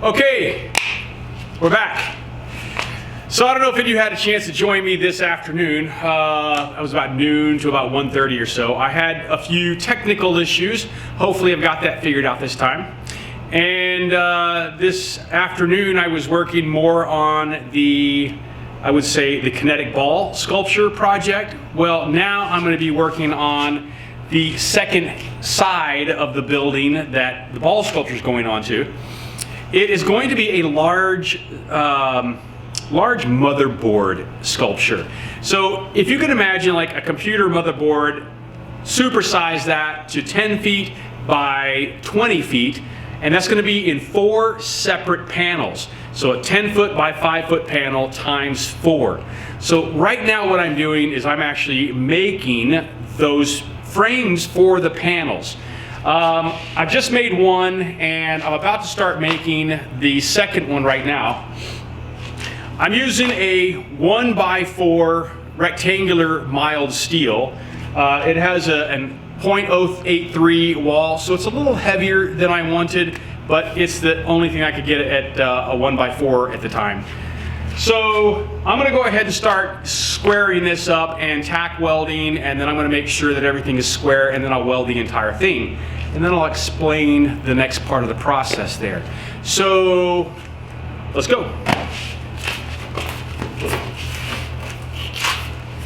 Okay, we're back. So I don't know if any of you had a chance to join me this afternoon. It was about noon to about 1:30 or so. I had a few technical issues. Hopefully I've got that figured out this time. And this afternoon I was working more on the, I would say, the Kinetic ball sculpture project. Well, now I'm going to be working on the second side of the building that the ball sculpture is going on to. It is going to be a large motherboard sculpture. So if you can imagine like a computer motherboard, supersize that to 10 feet by 20 feet, and that's going to be in 4 separate panels. So a 10-foot by 5-foot panel times 4. So right now what I'm doing is I'm actually making those frames for the panels. I've just made one and I'm about to start making the second one right now. I'm using a 1x4 rectangular mild steel. It has an .083 wall, so it's a little heavier than I wanted, but it's the only thing I could get at a 1x4 at the time. So I'm going to go ahead and start squaring this up and tack welding, and then I'm going to make sure that everything is square, and then I'll weld the entire thing. And then I'll explain the next part of the process there. So let's go.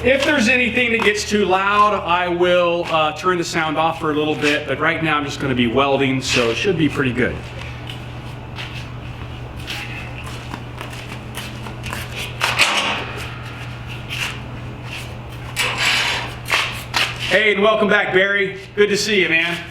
If there's anything that gets too loud, I will turn the sound off for a little bit, but right now I'm just going to be welding, so it should be pretty good. Hey, and welcome back, Barry. Good to see you, man.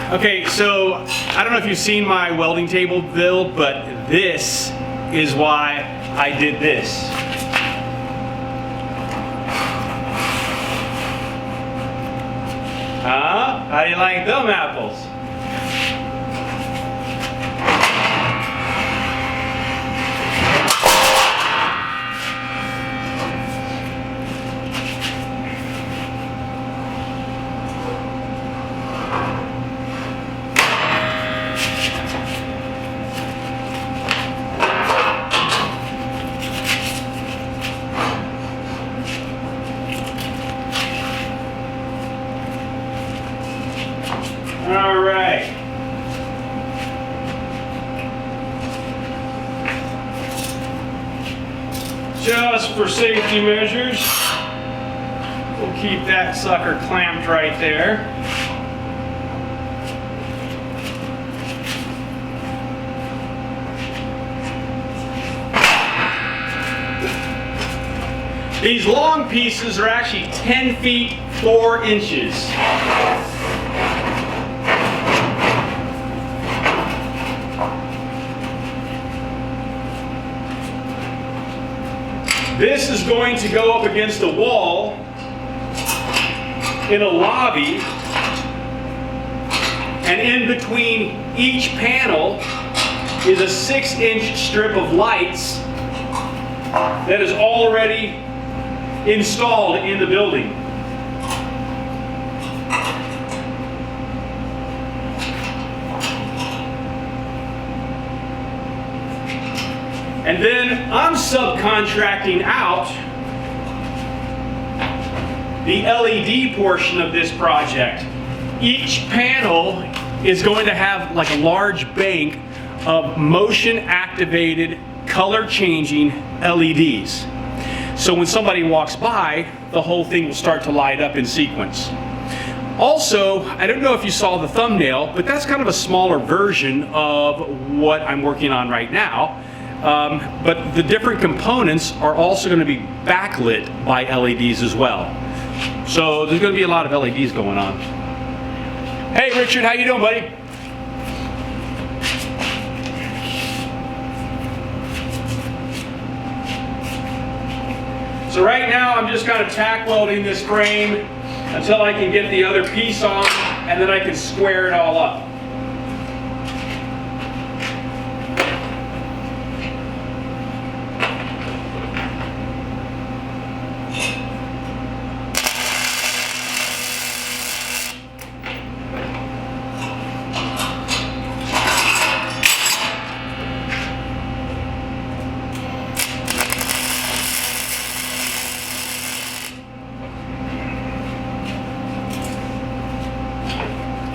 Okay, so I don't know if you've seen my welding table build, but this is why I did this. How do you like them apples? All right. Just for safety measures, we'll keep that sucker clamped right there. These long pieces are actually 10 feet 4 inches. This is going to go up against a wall in a lobby, and in between each panel is a 6-inch strip of lights that is already installed in the building. And then I'm subcontracting out the LED portion of this project. Each panel is going to have like a large bank of motion activated color changing LEDs. So when somebody walks by, the whole thing will start to light up in sequence. Also, I don't know if you saw the thumbnail, but that's kind of a smaller version of what I'm working on right now. But the different components are also going to be backlit by LEDs as well. So there's going to be a lot of LEDs going on. Hey Richard, how you doing, buddy? So right now I'm just kind of tack welding this frame until I can get the other piece on, and then I can square it all up.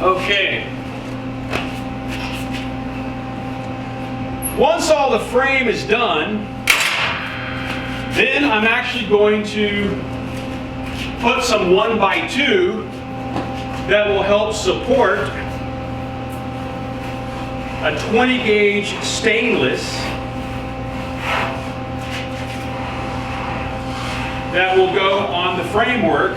Okay. Once all the frame is done, then I'm actually going to put some 1x2 that will help support a 20 gauge stainless that will go on the framework.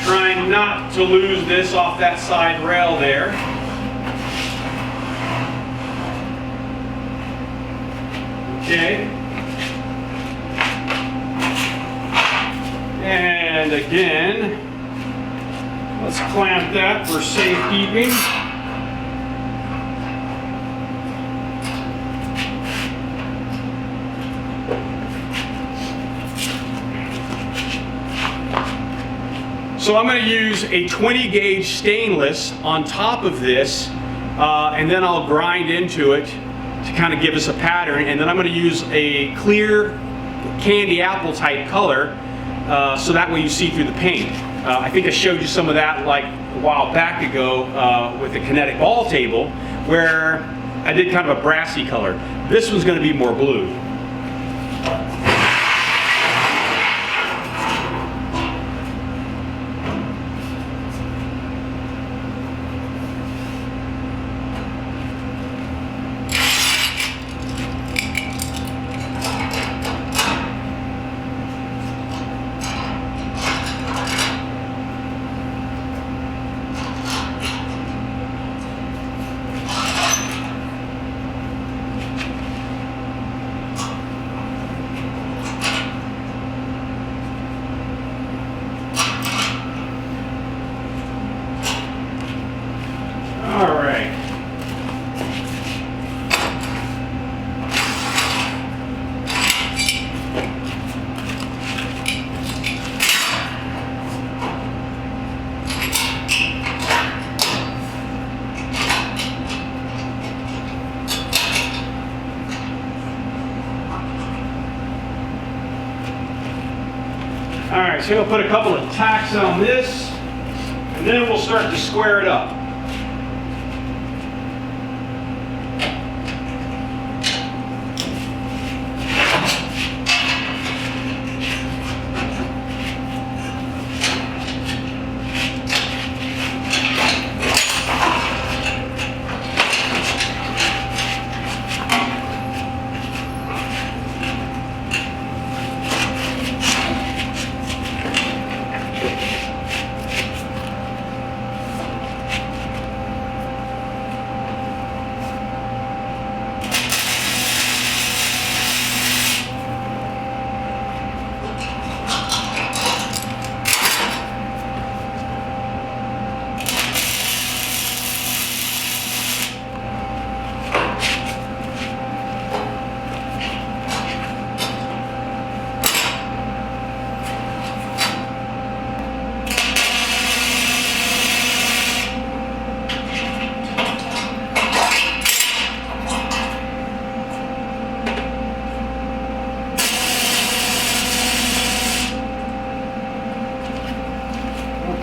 Trying not to lose this off that side rail there. Okay. And again, let's clamp that for safekeeping. So I'm going to use a 20 gauge stainless on top of this, and then I'll grind into it to kind of give us a pattern, and then I'm going to use a clear candy apple type color so that way you see through the paint. I think I showed you some of that like a while back ago with the Kinetic ball table where I did kind of a brassy color. This one's going to be more blue. Alright, so we'll put a couple of tacks on this, and then we'll start to square it up.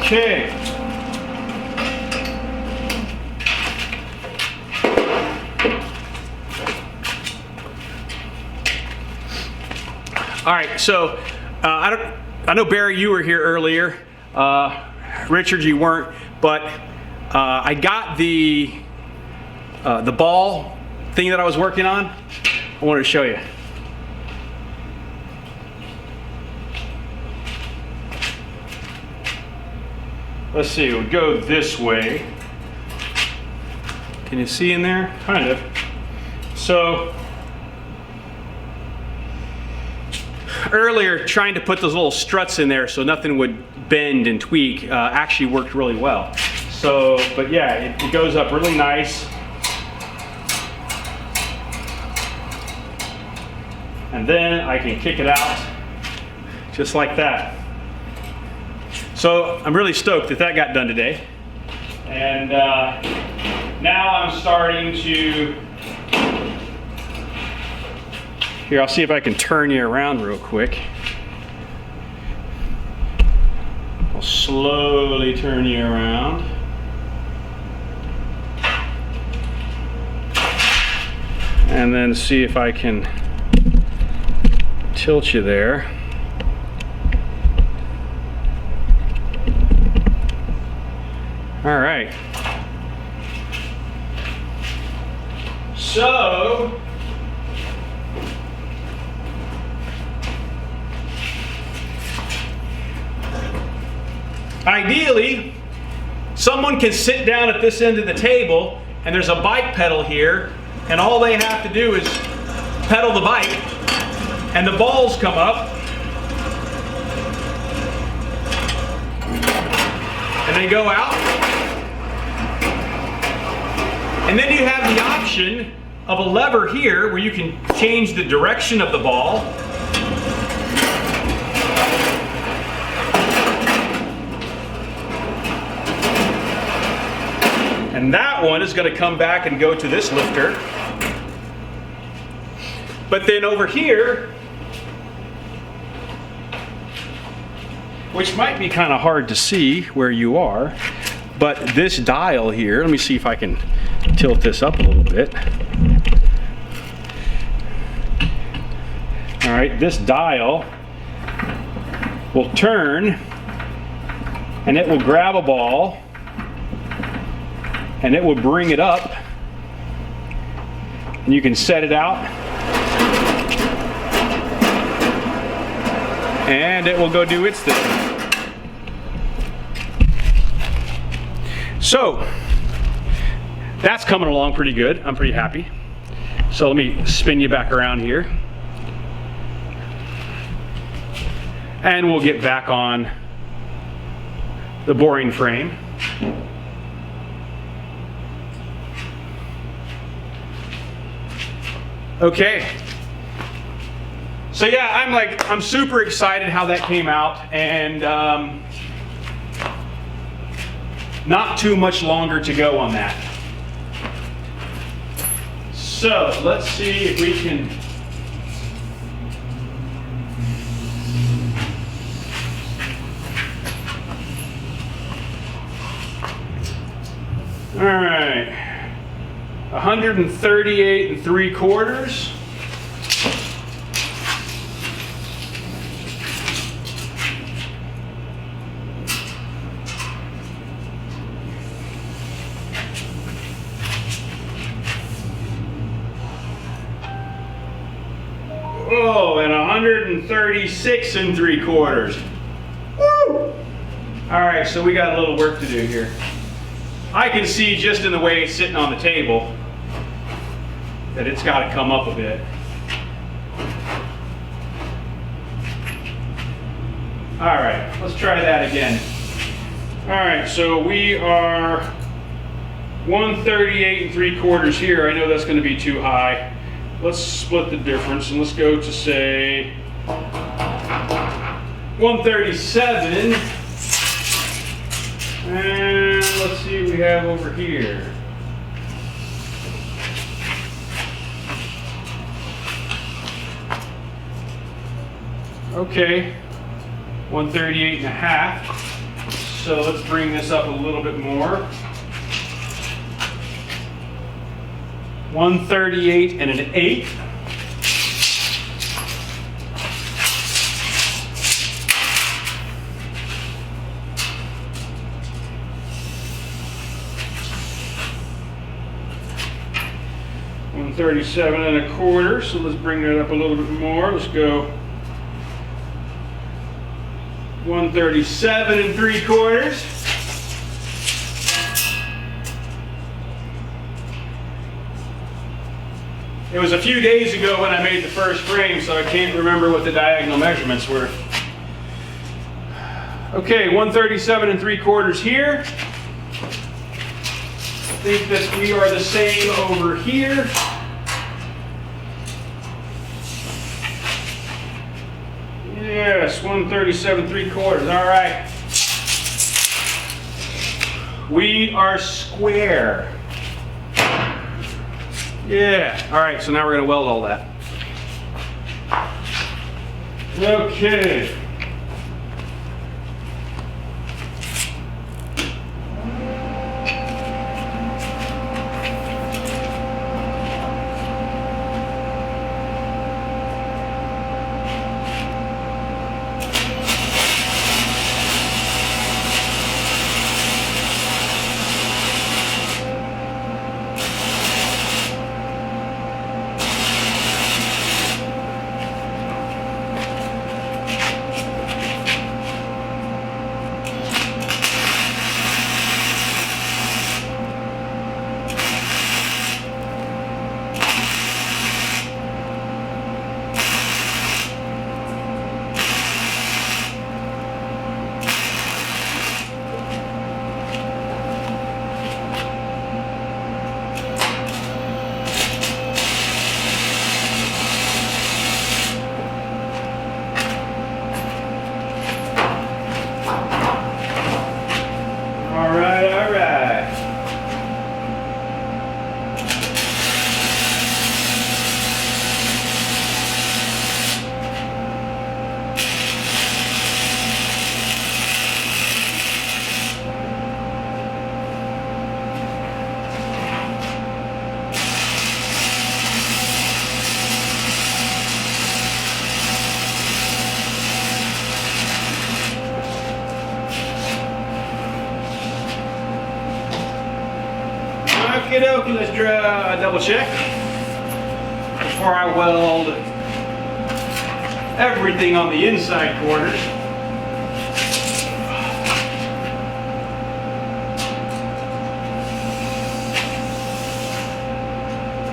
Okay. All right, so I know Barry, you were here earlier. Richard, you weren't, but I got the ball thing that I was working on. I wanted to show you. let's see, we'll go this way. Can you see in there? Kind of. So, earlier trying to put those little struts in there so nothing would bend and tweak actually worked really well. So, but yeah, it goes up really nice. And then I can kick it out just like that. So I'm really stoked that that got done today. And now I'm starting to, here, I'll see if I can turn you around real quick. I'll slowly turn you around. And then see if I can tilt you there. All right. So, ideally, someone can sit down at this end of the table and there's a bike pedal here, and all they have to do is pedal the bike and the balls come up and they go out. And then you have the option of a lever here where you can change the direction of the ball. And that one is going to come back and go to this lifter. But then over here, which might be kind of hard to see where you are, but this dial here, let me see if I can tilt this up a little bit. All right, this dial will turn and it will grab a ball and it will bring it up, and you can set it out and it will go do its thing. So that's coming along pretty good. I'm pretty happy. So let me spin you back around here. And we'll get back on the boring frame. Okay. So yeah, I'm super excited how that came out, and not too much longer to go on that. So let's see if we can all right, 138 3/4. Oh, and 136 3/4. Woo! All right, so we got a little work to do here. I can see just in the way it's sitting on the table that it's got to come up a bit. All right, let's try that again. All right, so we are 138 3/4 here. I know that's going to be too high. Let's split the difference and let's go to say 137. And let's see what we have over here. Okay, 138.5. So let's bring this up a little bit more. 138 1/8. $137 1/4. So let's bring that up a little bit more. Let's go 137 3/4. It was a few days ago when I made the first frame, so I can't remember what the diagonal measurements were. Okay, 137 3/4 here. I think that we are the same over here. Yes, 137 3/4. All right. We are square. Yeah. All right, so now we're going to weld all that. Okay. Okay, let's double check before I weld everything on the inside corners.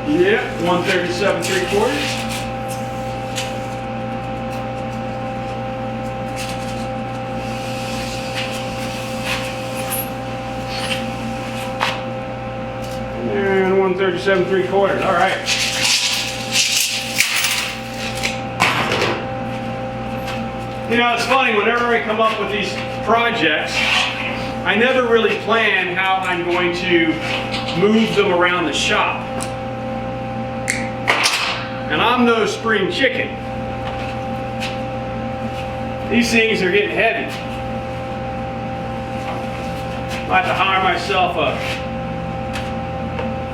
Yeah, 137 3/4. And 137 3/4. All right. You know, it's funny, whenever I come up with these projects, I never really plan how I'm going to move them around the shop. And I'm no spring chicken. These things are getting heavy. I have to hire myself a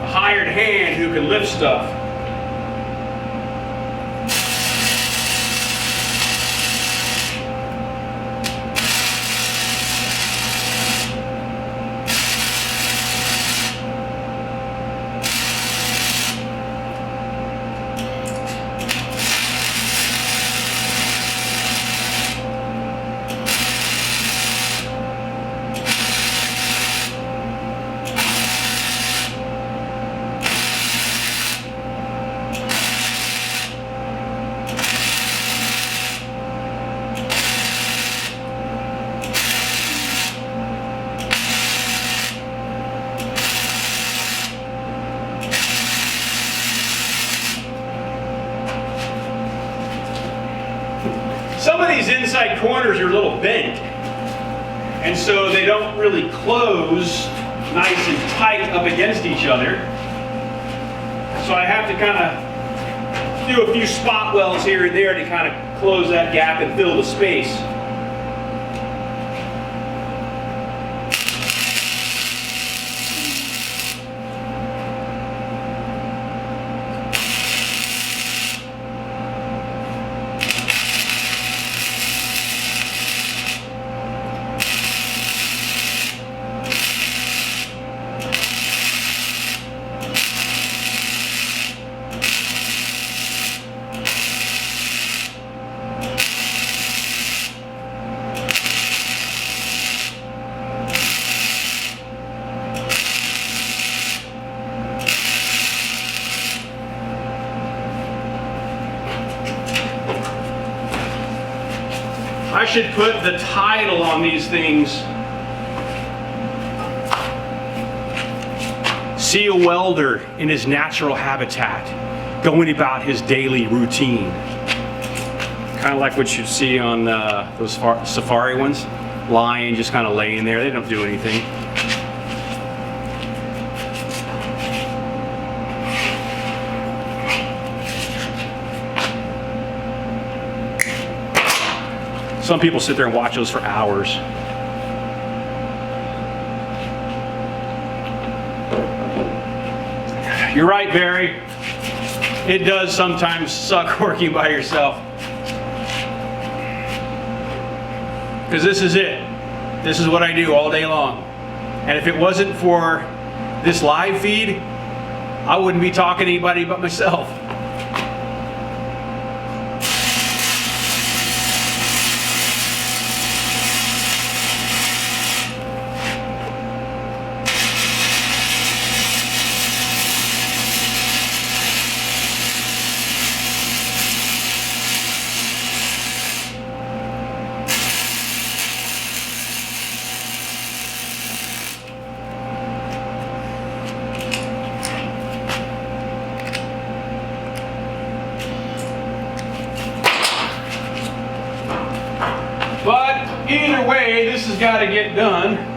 hired hand who can lift stuff. Some of these inside corners are a little bent, and so they don't really close nice and tight up against each other. So I have to kind of do a few spot welds here and there to kind of close that gap and fill the space. should put the title on these things. See a welder in his natural habitat, going about his daily routine. Kind of like what you see on those safari ones. Lion just kind of laying there, they don't do anything. Some people sit there and watch those for hours. You're right, Barry. It does sometimes suck working by yourself. Because this is it. This is what I do all day long. And if it wasn't for this live feed, I wouldn't be talking to anybody but myself. But either way, this has got to get done.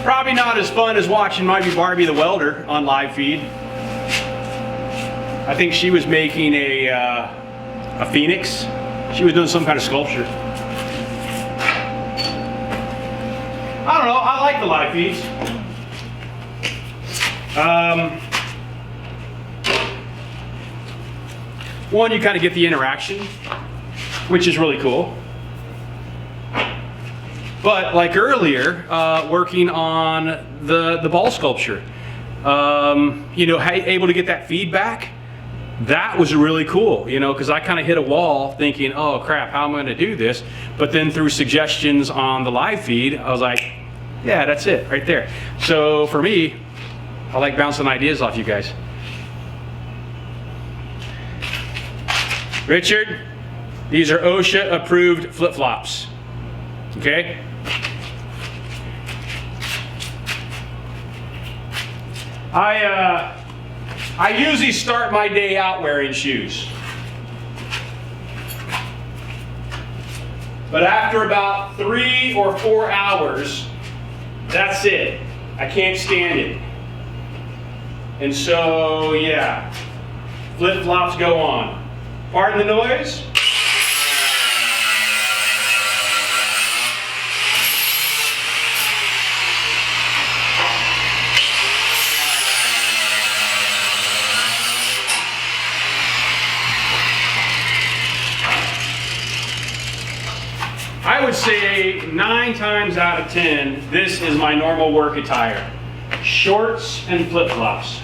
Probably not as fun as watching maybe Barbie the welder on live feed. I think she was making a phoenix. She was doing some kind of sculpture. I don't know, I like the live feeds. One, you kind of get the interaction, which is really cool. But like earlier, working on the ball sculpture, you know, able to get that feedback, that was really cool, you know, because I kind of hit a wall thinking, oh crap, how am I going to do this? But then through suggestions on the live feed, I was like, yeah, that's it right there. So for me, I like bouncing ideas off you guys. Richard, these are OSHA approved flip-flops, okay? I usually start my day out wearing shoes. But after about 3 or 4 hours, that's it. I can't stand it. And so, yeah, flip-flops go on. Pardon the noise. I would say 9 times out of 10, this is my normal work attire. Shorts and flip-flops.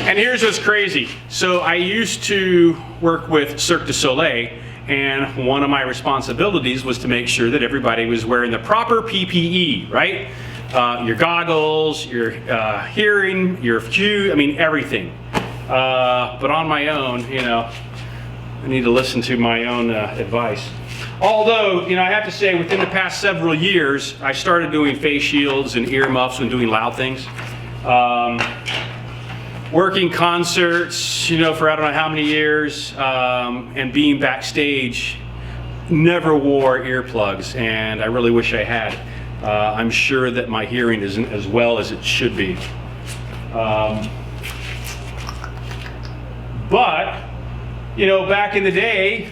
And here's what's crazy. So I used to work with Cirque du Soleil, and one of my responsibilities was to make sure that everybody was wearing the proper PPE, right? Your goggles, your hearing, your shoe, I mean everything. But on my own, you know, I need to listen to my own advice. Although, you know, I have to say within the past several years, I started doing face shields and ear muffs and doing loud things. Working concerts, you know, for I don't know how many years, and being backstage, never wore earplugs, and I really wish I had. I'm sure that my hearing isn't as well as it should be. But, you know, back in the day,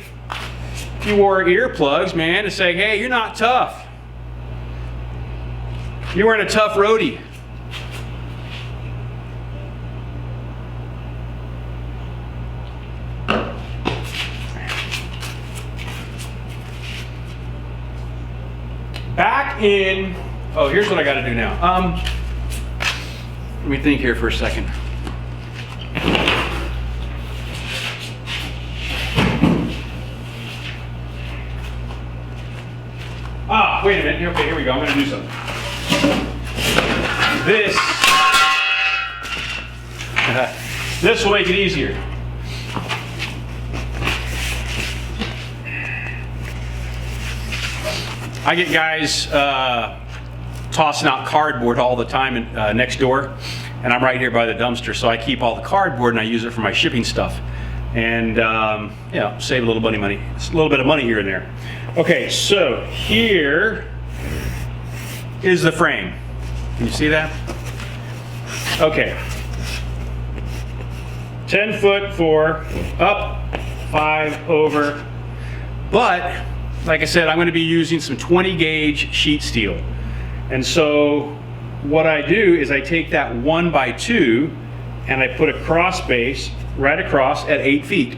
you wore earplugs, man, to say, hey, you're not tough. You weren't a tough roadie. Back in, oh, here's what I got to do now. Let me think here for a second. Ah, wait a minute. Okay, here we go. I'm going to do something. This will make it easier. I get guys tossing out cardboard all the time next door, and I'm right here by the dumpster, so I keep all the cardboard and I use it for my shipping stuff, and you know, save a little bit of money. It's a little bit of money here and there. Okay, so here is the frame. Can you see that? Okay. 10 foot for up, 5 over. But, like I said, I'm going to be using some 20 gauge sheet steel. And so what I do is I take that 1x2 and I put a cross base right across at 8 feet.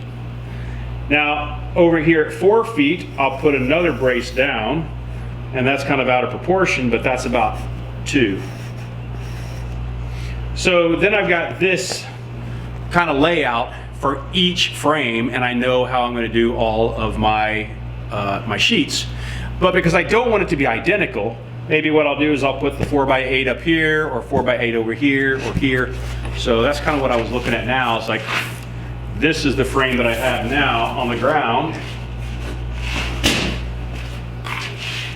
Now, over here at 4 feet, I'll put another brace down, and that's kind of out of proportion, but that's about 2. So then I've got this kind of layout for each frame, and I know how I'm going to do all of my my sheets. But because I don't want it to be identical, maybe what I'll do is I'll put the 4x8 up here, or 4x8 over here, or here. So that's kind of what I was looking at now. It's like, this is the frame that I have now on the ground.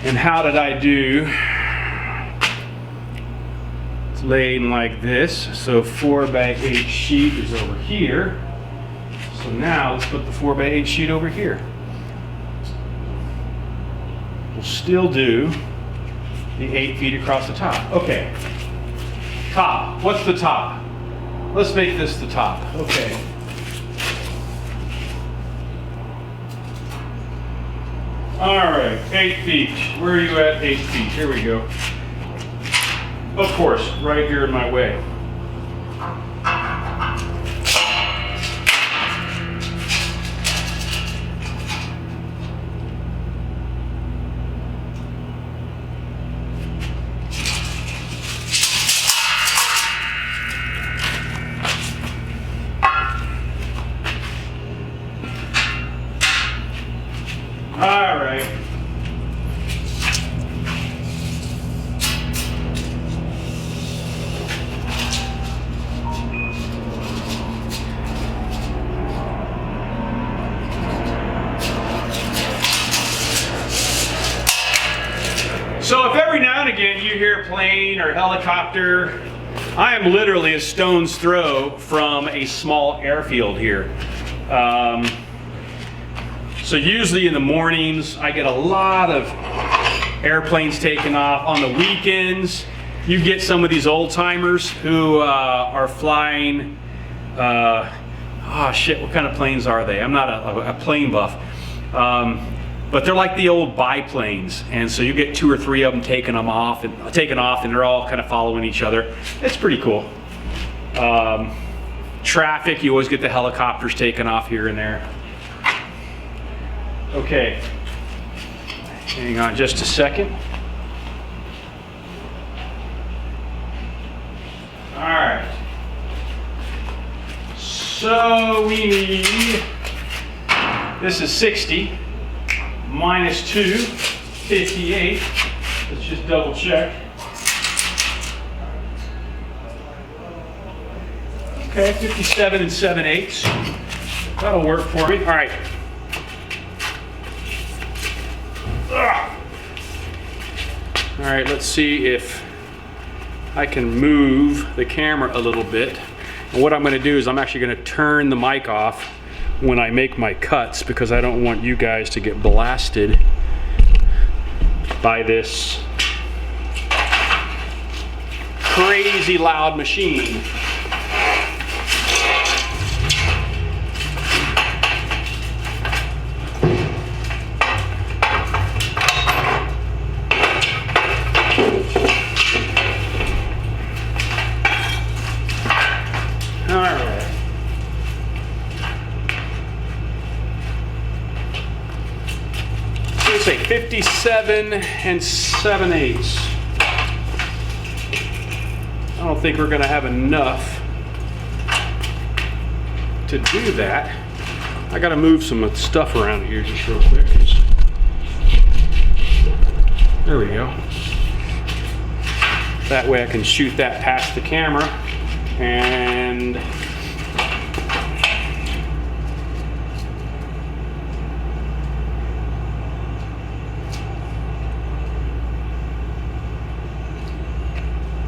And how did I do? It's laying like this. So 4x8 sheet is over here. So now let's put the 4x8 sheet over here. We'll still do the 8 feet across the top. Okay. Top. What's the top? Let's make this the top. Okay. All right, 8 feet. Where are you at 8 feet? Here we go. Of course, right here in my way. All right. So if every now and again you hear a plane or a helicopter, I am literally a stone's throw from a small airfield here. So usually in the mornings, I get a lot of airplanes taking off. On the weekends, you get some of these old timers who are flying, oh shit, what kind of planes are they? I'm not a plane buff. But they're like the old biplanes. And so you get 2 or 3 of them taking off and they're all kind of following each other. It's pretty cool. Traffic, you always get the helicopters taking off here and there. Okay, hang on just a second. All right, so we need, this is 60, minus 2, 58. Let's just double check. Okay, 57 7/8. That'll work for me. All right. All right, let's see if I can move the camera a little bit. And what I'm going to do is I'm actually going to turn the mic off when I make my cuts because I don't want you guys to get blasted by this crazy loud machine. let's say 57 7/8. I don't think we're going to have enough to do that. I got to move some stuff around here just real quick. There we go. That way I can shoot that past the camera. And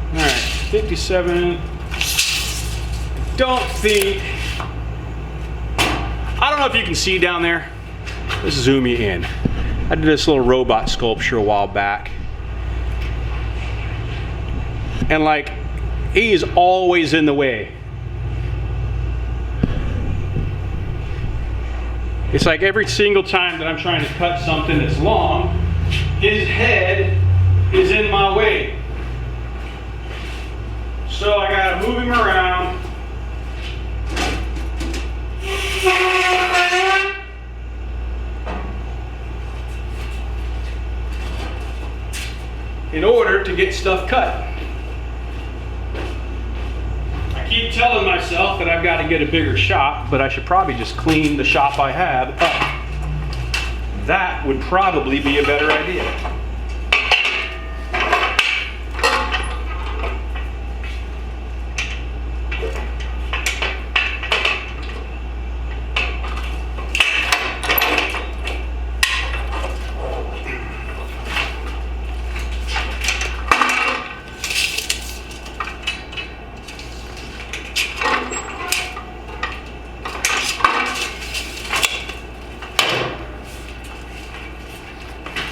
all right, 57. I don't know if you can see down there. Let's zoom you in. I did this little robot sculpture a while back. And like, he is always in the way. It's like every single time that I'm trying to cut something that's long, his head is in my way. So I gotta move him around. In order to get stuff cut. I keep telling myself that I've got to get a bigger shop, but I should probably just clean the shop I have up. That would probably be a better idea.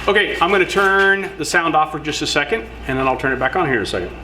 Okay, I'm going to turn the sound off for just a second, and then I'll turn it back on here in a second.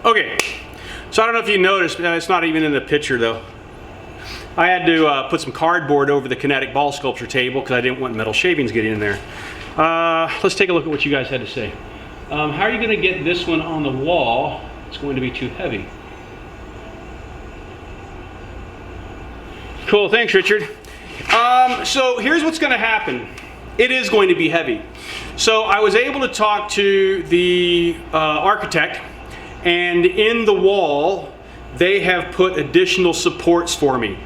Okay, so I don't know if you noticed, it's not even in the picture though. I had to put some cardboard over the Kinetic ball sculpture table because I didn't want metal shavings getting in there. Let's take a look at what you guys had to say. How are you going to get this one on the wall? It's going to be too heavy. Cool, thanks Richard. So here's what's going to happen. It is going to be heavy. So I was able to talk to the architect, and in the wall they have put additional supports for me.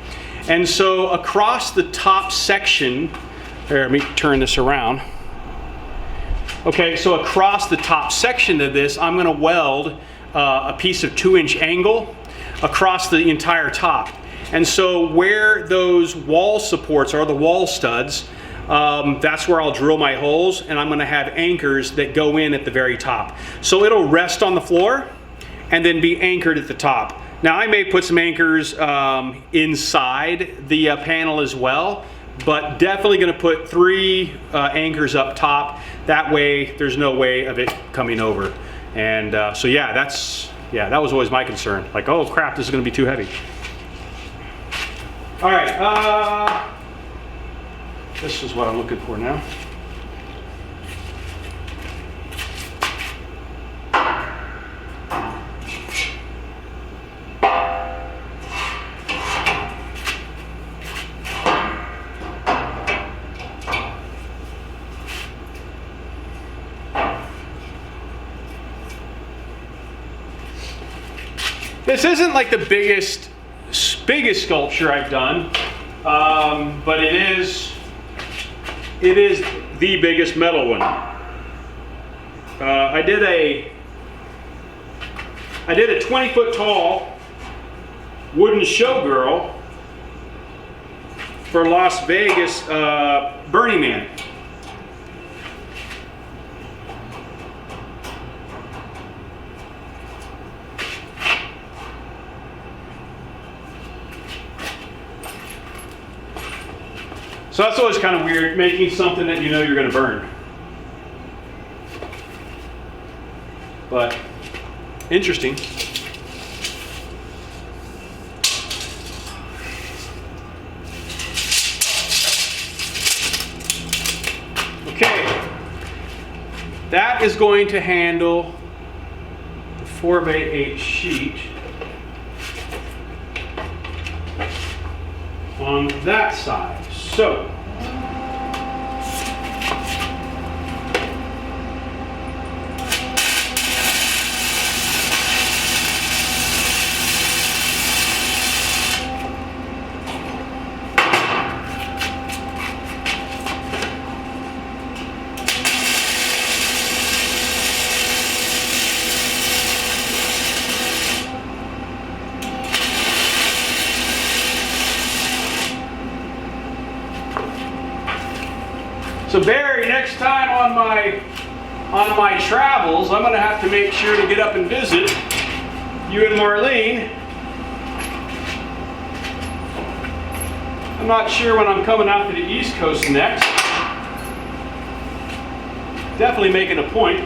And so across the top section, here, let me turn this around. Okay, so across the top section of this, I'm going to weld a piece of 2-inch angle across the entire top. And so where those wall supports are, the wall studs, that's where I'll drill my holes, and I'm going to have anchors that go in at the very top. So it'll rest on the floor and then be anchored at the top. Now I may put some anchors inside the panel as well, but definitely going to put 3 anchors up top. That way there's no way of it coming over. And so yeah, that was always my concern. Like, oh crap, this is going to be too heavy. All right, this is what I'm looking for now. This isn't like the biggest sculpture I've done, but it is the biggest metal one. I did a 20-foot tall wooden showgirl for Las Vegas Burning Man. So that's always kind of weird, making something that you know you're going to burn. But interesting. Okay, that is going to handle the 4x8 sheet on that side. So, so Barry, next time on my travels, I'm going to have to make sure to get up and visit you and Marlene. I'm not sure when I'm coming out to the East Coast next. Definitely making a point.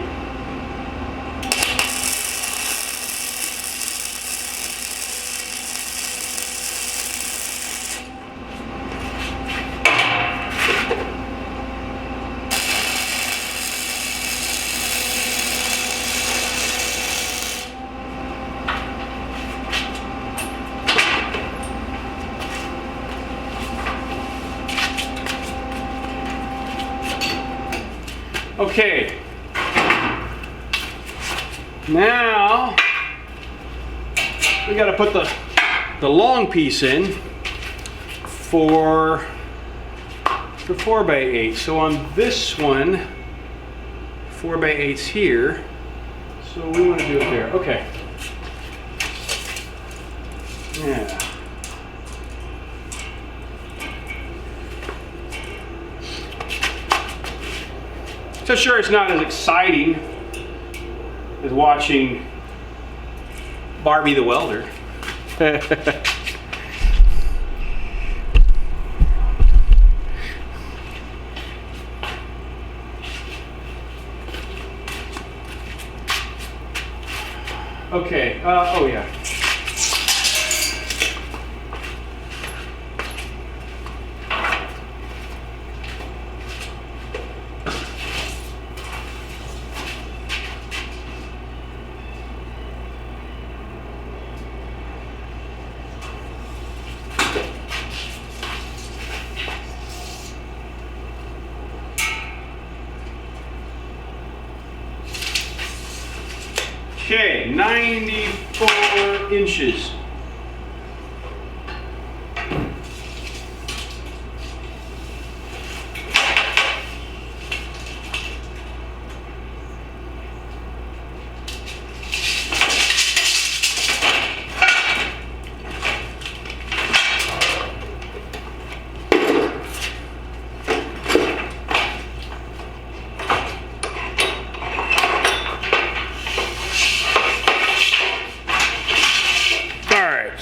Okay, now we got to put the long piece in for the 4x8. So on this one, 4x8's here, so we want to do it there. Okay. Yeah. So sure, it's not as exciting as watching Barbie the welder. Okay, oh yeah. Okay, 94 inches.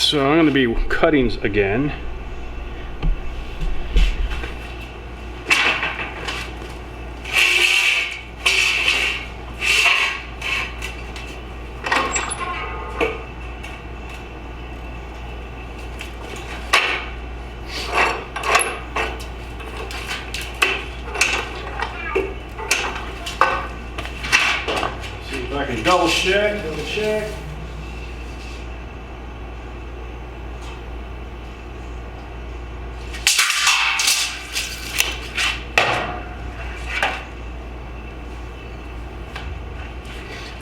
So I'm going to be cutting again. See if I can double check.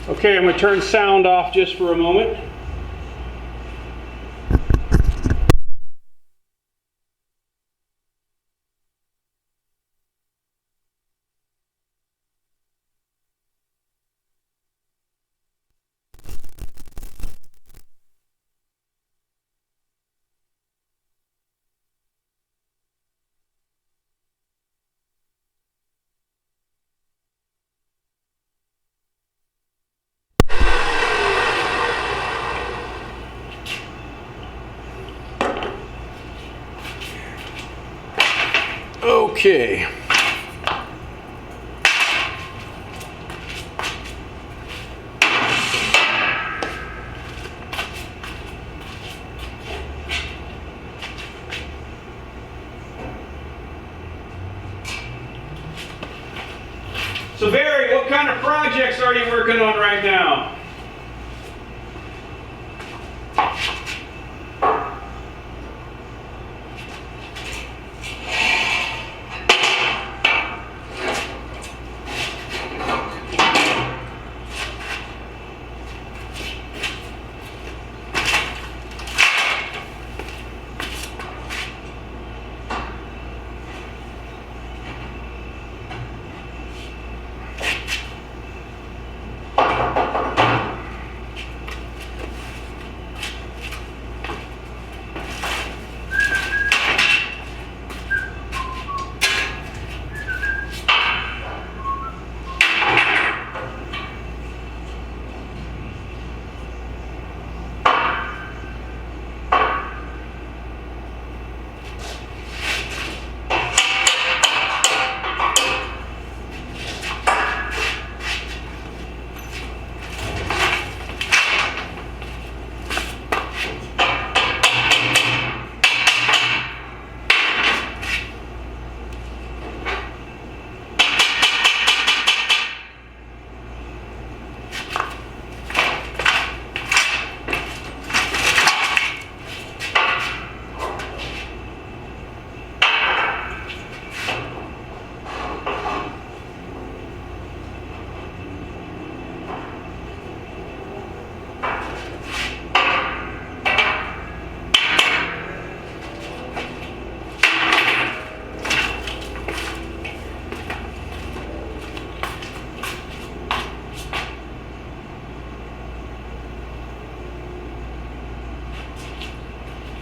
Okay, I'm going to turn sound off just for a moment. Okay. So Barry, what kind of projects are you working on right now?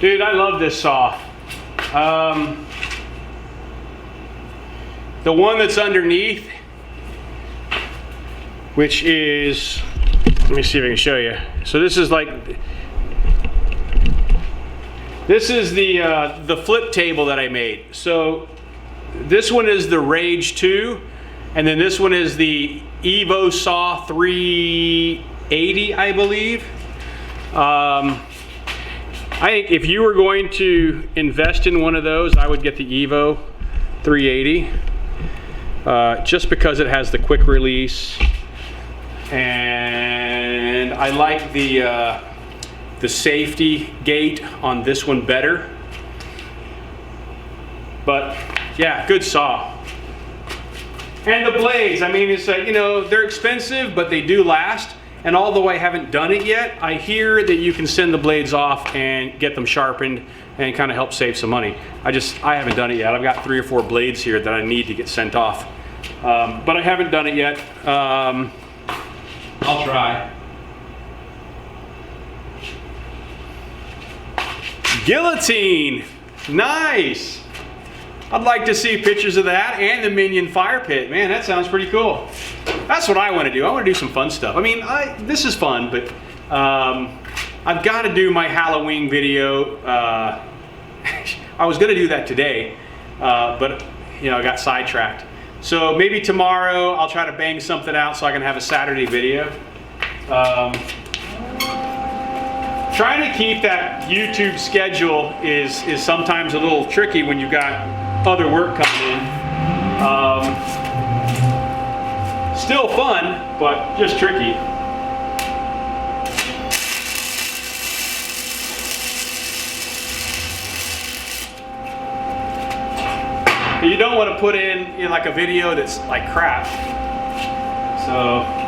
Dude, I love this saw. The one that's underneath, which is, let me see if I can show you. So this is like, this is the flip table that I made. So this one is the Rage 2, and then this one is the Evo Saw 380, I believe. I think if you were going to invest in one of those, I would get the Evo 380, just because it has the quick release, and I like the safety gate on this one better. But yeah, good saw. And the blades, I mean, it's you know, they're expensive, but they do last. And although I haven't done it yet, I hear that you can send the blades off and get them sharpened and kind of help save some money. I haven't done it yet. I've got 3 or 4 blades here that I need to get sent off. But I haven't done it yet. I'll try. Guillotine, nice. I'd like to see pictures of that and the Minion fire pit. Man, that sounds pretty cool. That's what I want to do. I want to do some fun stuff. I mean, this is fun, but I've got to do my Halloween video. I was going to do that today, but you know, I got sidetracked. So maybe tomorrow I'll try to bang something out so I can have a Saturday video. Trying to keep that YouTube schedule is sometimes a little tricky when you've got other work coming in. Still fun, but just tricky. You don't want to put in like a video that's like crap. So.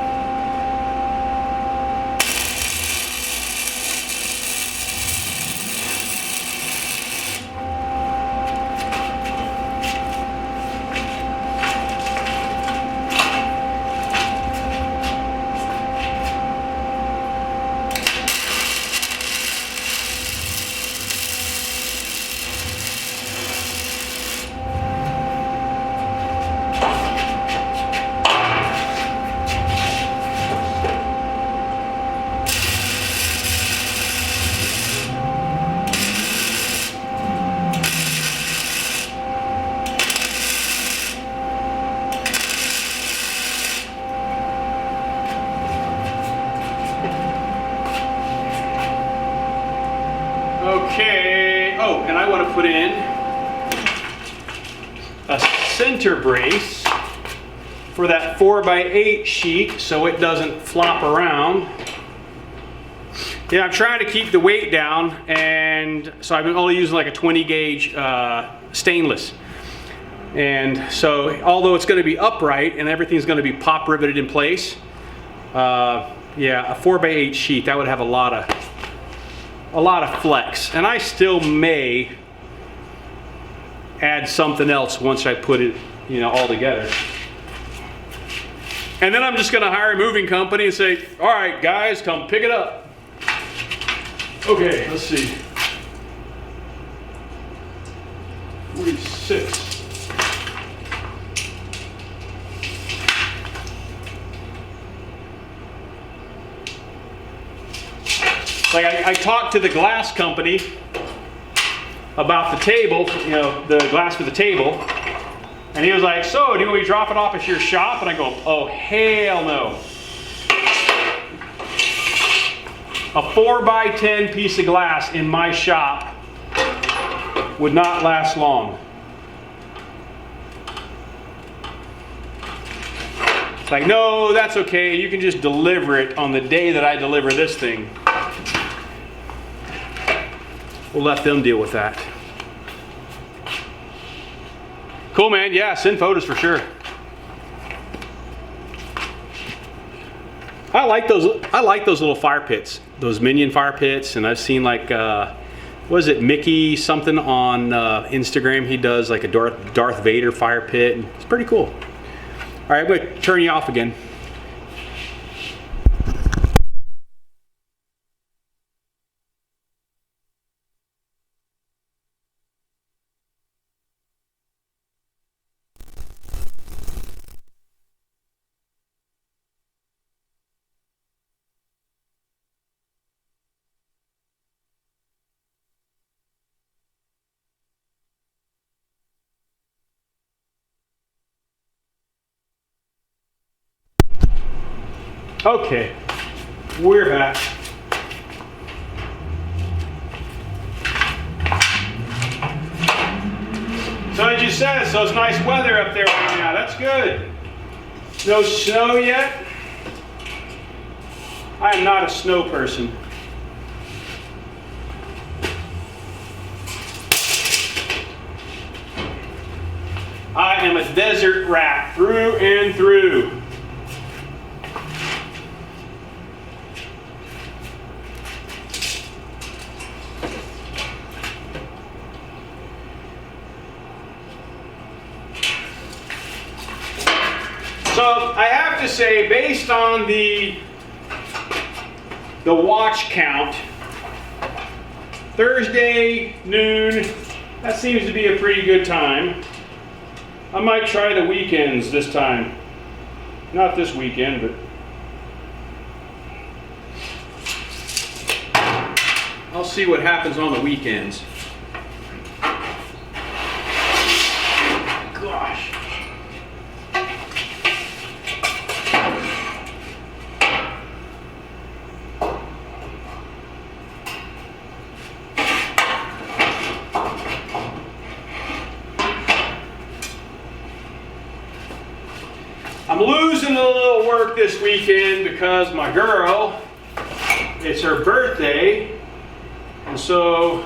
Okay, oh, and I want to put in a center brace for that 4x8 sheet so it doesn't flop around. Yeah, I'm trying to keep the weight down, and so I've been only using like a 20 gauge stainless. And so although it's going to be upright and everything's going to be pop riveted in place, yeah, a 4x8 sheet, that would have a lot of flex. And I still may add something else once I put it, you know, all together. And then I'm just going to hire a moving company and say, all right, guys, come pick it up. Okay, let's see. 46. Like I talked to the glass company about the table, you know, the glass for the table, and he was like, so do you want me to drop it off at your shop? And I go, oh, hell no. A 4x10 piece of glass in my shop would not last long. It's like, no, that's okay. You can just deliver it on the day that I deliver this thing. We'll let them deal with that. Cool, man. Yeah, send photos for sure. I like those little fire pits, those minion fire pits, and I've seen like what is it, Mickey something on Instagram. He does like a Darth Vader fire pit. It's pretty cool. All right, I'm going to turn you off again. Okay, we're back. So as you said, so it's nice weather up there right now. That's good. No snow yet. I am not a snow person. I am a desert rat through and through. So I have to say, based on the watch count, Thursday noon, that seems to be a pretty good time. I might try the weekends this time. Not this weekend, but I'll see what happens on the weekends. Gosh. I'm losing a little work this weekend because my girl, it's her birthday, and so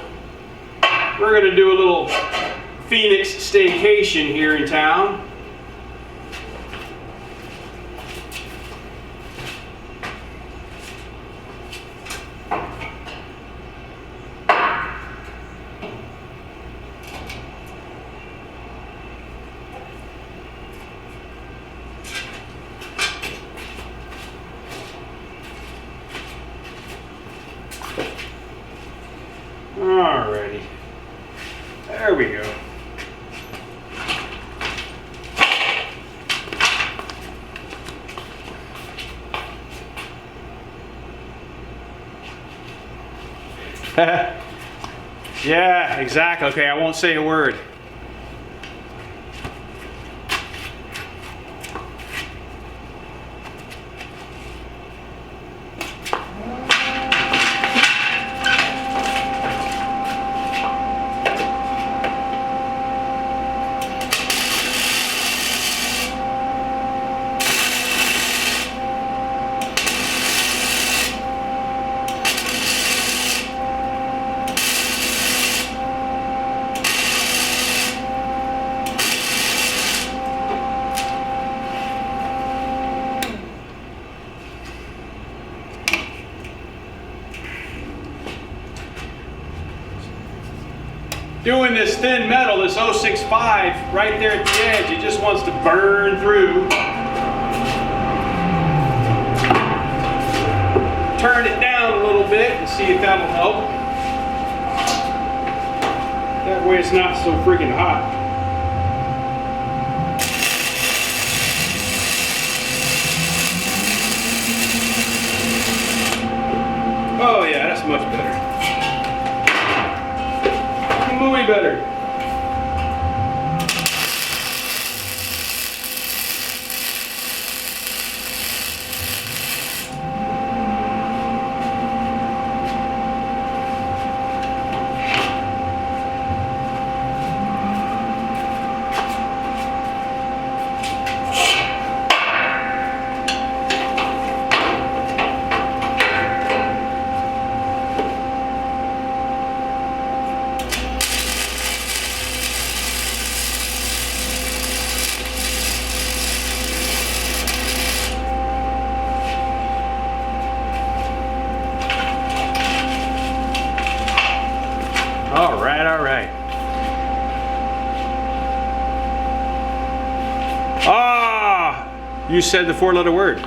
we're going to do a little Phoenix staycation here in town. Alrighty, there we go. Yeah, exactly. Okay, I won't say a word. doing this thin metal, this 065, right there at the edge, it just wants to burn through. Turn it down a little bit and see if that'll help. That way it's not so freaking hot. Oh yeah, that's much better. Muy better. All right. Ah, you said the 4-letter word.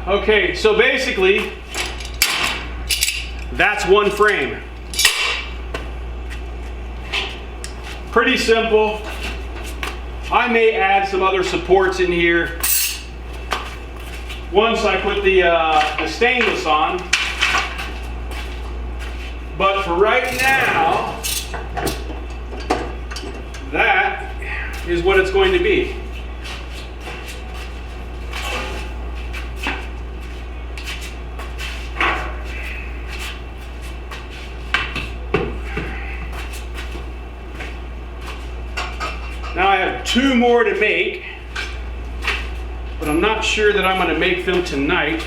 Okay, so basically, that's one frame. Pretty simple. I may add some other supports in here once I put the stainless on, but for right now, that is what it's going to be. Now I have 2 more to make, but I'm not sure that I'm going to make them tonight.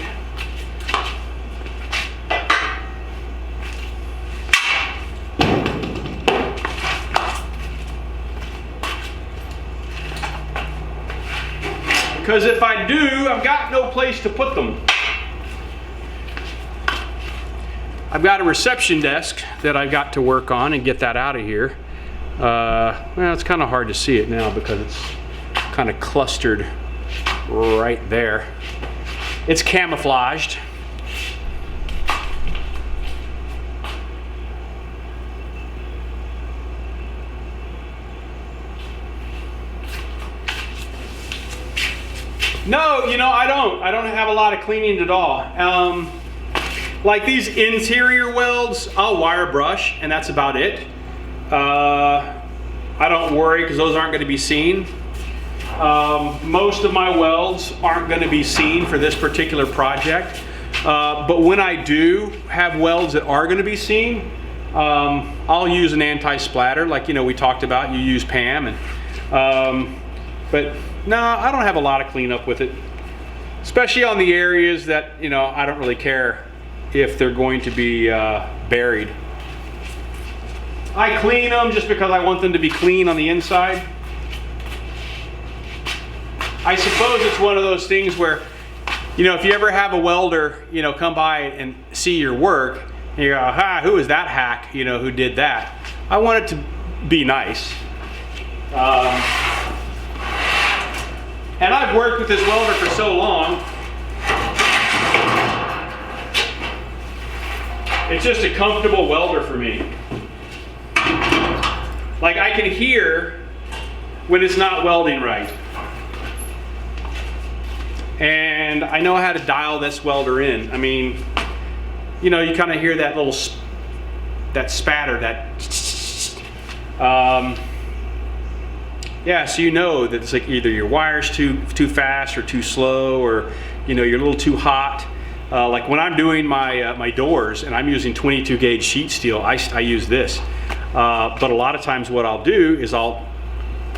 Because if I do, I've got no place to put them. I've got a reception desk that I've got to work on and get that out of here. Well, it's kind of hard to see it now because it's kind of clustered right there. It's camouflaged. No, you know, I don't have a lot of cleaning at all. Like these interior welds, I'll wire brush and that's about it. I don't worry because those aren't going to be seen. Most of my welds aren't going to be seen for this particular project. But when I do have welds that are going to be seen, I'll use an anti-splatter like, you know, we talked about. You use Pam. And, but no, I don't have a lot of cleanup with it. Especially on the areas that, you know, I don't really care if they're going to be buried. I clean them just because I want them to be clean on the inside. I suppose it's one of those things where, you know, if you ever have a welder, you know, come by and see your work, and you go, ah, who is that hack, you know, who did that? I want it to be nice. And I've worked with this welder for so long. It's just a comfortable welder for me. Like I can hear when it's not welding right. And I know how to dial this welder in. I mean, you know, you kind of hear that little, that spatter, that, yeah, so you know that it's like either your wire's too fast or too slow, or, you know, you're a little too hot. Like when I'm doing my, my doors and I'm using 22 gauge sheet steel, I use this. But a lot of times what I'll do is I'll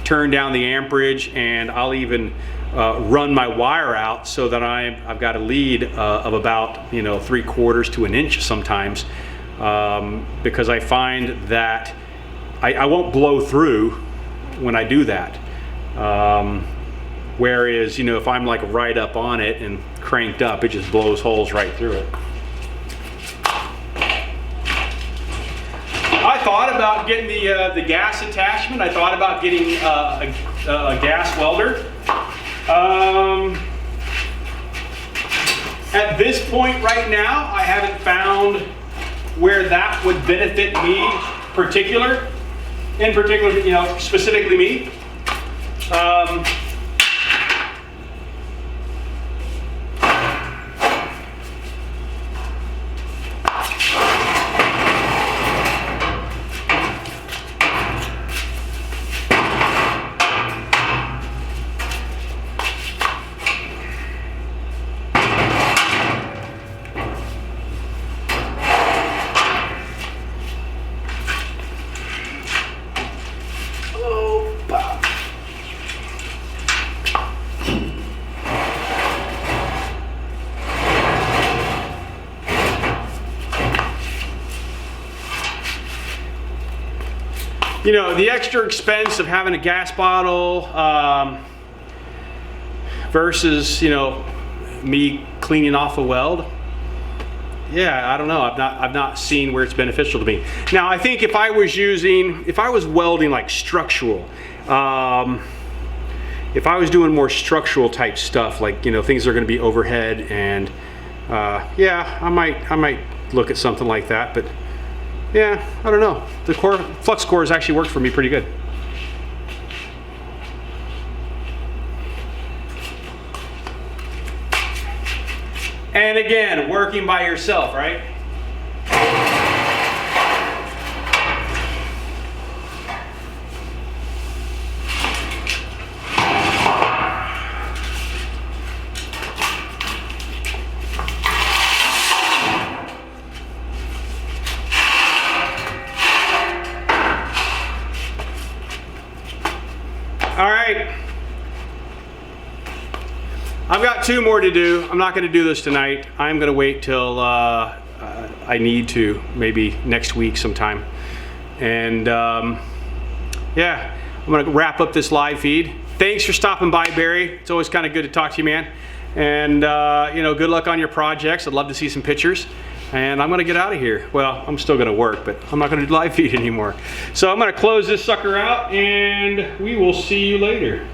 turn down the amperage and I'll even run my wire out so that I've got a lead of about, you know, 3/4 to an inch sometimes, because I find that I won't blow through when I do that. Whereas, you know, if I'm like right up on it and cranked up, it just blows holes right through it. I thought about getting the gas attachment. I thought about getting a gas welder. At this point right now, I haven't found where that would benefit me in particular, you know, specifically me. You know, the extra expense of having a gas bottle versus, you know, me cleaning off a weld. Yeah, I don't know. I've not seen where it's beneficial to me. Now, I think if I was welding like structural, if I was doing more structural type stuff, like, you know, things that are going to be overhead, and yeah, I might look at something like that. But yeah, I don't know. The flux core has actually worked for me pretty good. And again, working by yourself, right? All right, I've got 2 more to do. I'm not going to do this tonight. I'm going to wait till I need to, maybe next week sometime. And yeah, I'm going to wrap up this live feed. Thanks for stopping by, Barry. It's always kind of good to talk to you, man. And you know, good luck on your projects. I'd love to see some pictures. And I'm going to get out of here. Well, I'm still going to work, but I'm not going to do live feed anymore. So I'm going to close this sucker out, and we will see you later.